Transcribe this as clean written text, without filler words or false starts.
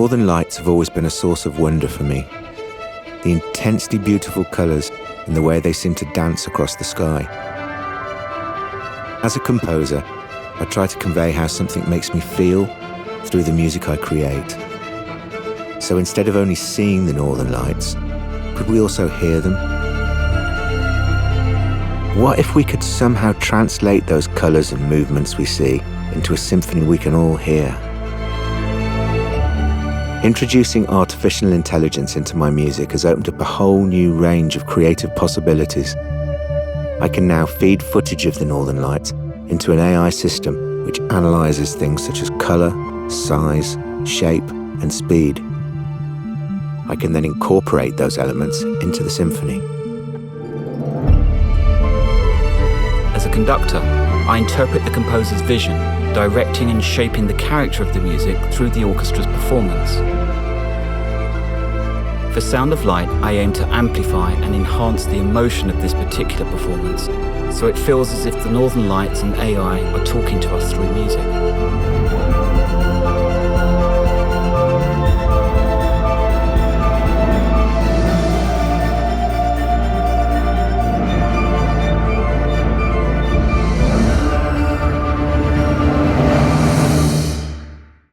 northern lights have always been a source of wonder for me. The intensely beautiful colours and the way they seem to dance across the sky. As a composer, I try to convey how something makes me feel through the music I create. So instead of only seeing the northern lights, could we also hear them? What if we could somehow translate those colours and movements we see into a symphony we can all hear? Introducing artificial intelligence into my music has opened up a whole new range of creative possibilities. I can now feed footage of the northern lights into an AI system which analyses things such as colour, size, shape, and speed. I can then incorporate those elements into the symphony. As a conductor, I interpret the composer's vision, directing and shaping the character of the music through the orchestra's performance. For Sound of Light, I aim to amplify and enhance the emotion of this particular performance, so it feels as if the northern lights and AI are talking to us through music.